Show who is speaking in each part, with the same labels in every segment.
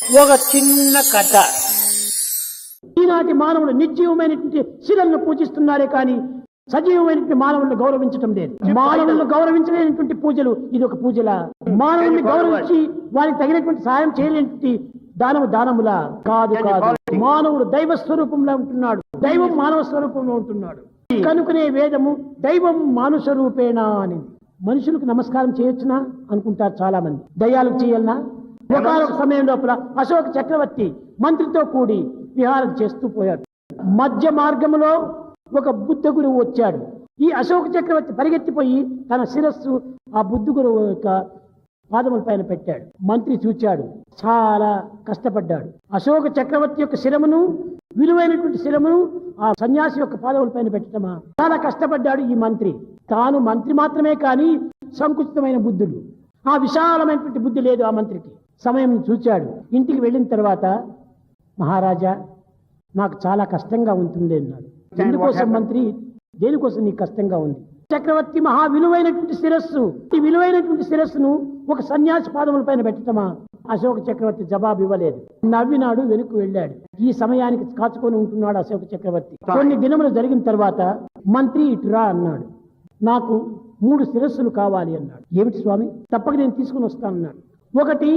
Speaker 1: ఒక చిన్న కథ. ఈనాటి మానవుడు నిర్జీవమైనటువంటి శిలను పూజిస్తున్నారే కానీ సజీవమైనటువంటి మానవులను గౌరవించటం లేదు. మానవులను గౌరవించలేనటువంటి పూజలు ఇది ఒక పూజలా? మానవుల్ని గౌరవించి వారికి తగినటువంటి సహాయం చేయలేనటువంటి దానములా? కాదు కాదు. మానవుడు దైవ స్వరూపంలో ఉంటున్నాడు, దైవం మానవ స్వరూపంలో ఉంటున్నాడు. కనుకనే వేదము దైవం మానుష రూపేణ అని. మనుషులకు నమస్కారం చేయొచ్చునా అనుకుంటారు చాలా మంది. దయ్యాలకు చేయాలనా? ఒకనొక సమయం లోపల అశోక చక్రవర్తి మంత్రితో కూడి విహారం చేస్తూ పోయాడు. మధ్య మార్గంలో ఒక బుద్ధ గురువు వచ్చాడు. ఈ అశోక చక్రవర్తి పరిగెత్తిపోయి తన శిరస్సు ఆ బుద్ధ గురువు యొక్క పాదముల పైన పెట్టాడు. మంత్రి చూచాడు, చాలా కష్టపడ్డాడు. అశోక చక్రవర్తి యొక్క శిరమును, విలువైనటువంటి శిరమును ఆ సన్యాసి యొక్క పాదముల పైన పెట్టడమా? చాలా కష్టపడ్డాడు ఈ మంత్రి. తాను మంత్రి మాత్రమే కానీ సంకుచితమైన బుద్ధుడు, ఆ విశాలమైనటువంటి బుద్ధి లేదు ఆ మంత్రికి. సమయం చూచాడు. ఇంటికి వెళ్ళిన తర్వాత, మహారాజా నాకు చాలా కష్టంగా ఉంటుంది అన్నాడు. ఎందుకోసం మంత్రి? దేనికోసం నీకు కష్టంగా ఉంది? చక్రవర్తి మహా విలువైనటువంటి శిరస్సు, ఈ విలువైనటువంటి శిరస్సును ఒక సన్యాసి పాదముల పైన పెట్టటమా? అశోక చక్రవర్తి జవాబు ఇవ్వలేదు. నవ్వినాడు, వెనుక వెళ్ళాడు. ఈ సమయానికి కాచుకొని ఉంటున్నాడు అశోక చక్రవర్తి. కొన్ని దినములు జరిగిన తర్వాత మంత్రి ఇటురా అన్నాడు. నాకు 3 శిరస్సులు కావాలి అన్నాడు. ఏమిటి స్వామి? తప్పక నేను తీసుకుని వస్తానన్నాడు. ఒకటి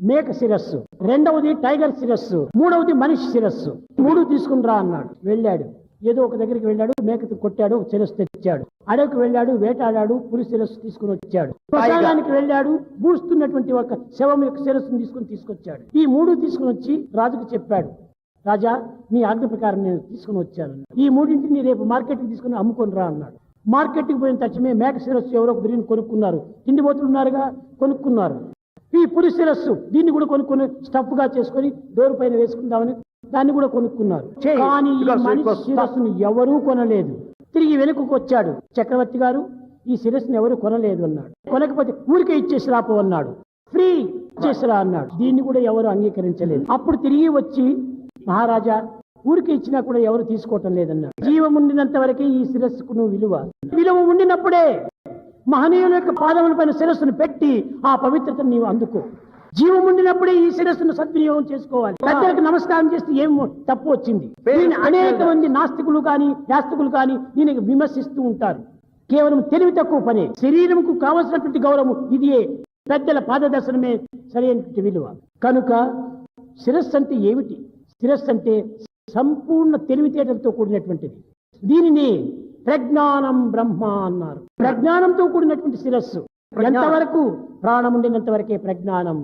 Speaker 1: మేక శిరస్సు, రెండవది టైగర్ శిరస్సు, మూడవది మనిషి శిరస్సు. 3 తీసుకుని రా అన్నాడు. వెళ్ళాడు. ఏదో ఒక దగ్గరికి వెళ్ళాడు, మేకను కొట్టాడు, శిరస్సు తెచ్చాడు. అడవికి వెళ్ళాడు, వేటాడాడు, పులి శిరస్సు తీసుకుని వచ్చాడు. శ్మశానానికి వెళ్ళాడు, బూస్తున్నటువంటి ఒక శవం యొక్క శిరస్సును తీసుకొచ్చాడు. ఈ 3 తీసుకుని వచ్చి రాజుకు చెప్పాడు. రాజా, నీ ఆజ్ఞ ప్రకారం నేను తీసుకుని వచ్చాను. ఈ 3ని రేపు మార్కెట్కి తీసుకుని అమ్ముకొని రా అన్నాడు. మార్కెట్కి పోయిన తక్షణమే మేక శిరస్సు ఎవరో బిర్యానీ కొనుక్కున్నారు. తిండిపోతున్నారుగా, కొనుక్కున్నారు. ఈ పులి శిరస్సు దీన్ని కూడా కొనుక్కొని స్టఫ్ గా చేసుకుని డోరు పైన వేసుకుందామని దాన్ని కూడా కొనుక్కున్నారు. కానీ ఈ మనిషి శిరస్సును ఎవరూ కొనలేదు. తిరిగి వెనుకకు వచ్చాడు. చక్రవర్తి గారు, ఈ శిరస్సును ఎవరు కొనలేదు అన్నాడు. కొనకపోతే ఊరికే ఇచ్చేసి రాపో అన్నాడు. ఫ్రీ ఇచ్చేసిరా అన్నాడు. దీన్ని కూడా ఎవరు అంగీకరించలేదు. అప్పుడు తిరిగి వచ్చి, మహారాజా ఊరికి ఇచ్చినా కూడా ఎవరు తీసుకోవటం లేదన్నాడు. జీవం ఉండినంత వరకే ఈ శిరస్సుకు విలువ ఉండినప్పుడే మహనీయుల యొక్క పాదముల పైన శిరస్సును పెట్టి ఆ పవిత్రతను నీవు అందుకో. జీవం ఉండినప్పుడే ఈ శిరస్సును సద్వినియోగం చేసుకోవాలి. పెద్దలకు నమస్కారం చేస్తే ఏం తప్పు వచ్చింది? దీన్ని అనేక మంది నాస్తికులు కానీ యాస్తికులు కానీ దీనికి విమర్శిస్తూ ఉంటారు. కేవలం తెలివి తక్కువ పని. శరీరంకు కావలసినటువంటి గౌరవం ఇదియే. పెద్దల పాదదర్శనమే సరైనటువంటి విలువ. కనుక శిరస్సు అంటే ఏమిటి? శిరస్సు అంటే సంపూర్ణ తెలివితేటలతో కూడినటువంటిది. దీనిని ప్రజ్ఞానం బ్రహ్మ అన్నారు. ప్రజ్ఞానంతో కూడినటువంటి శిరస్సు. ఎంతవరకు? ప్రాణం ఉండినంత వరకే ప్రజ్ఞానం.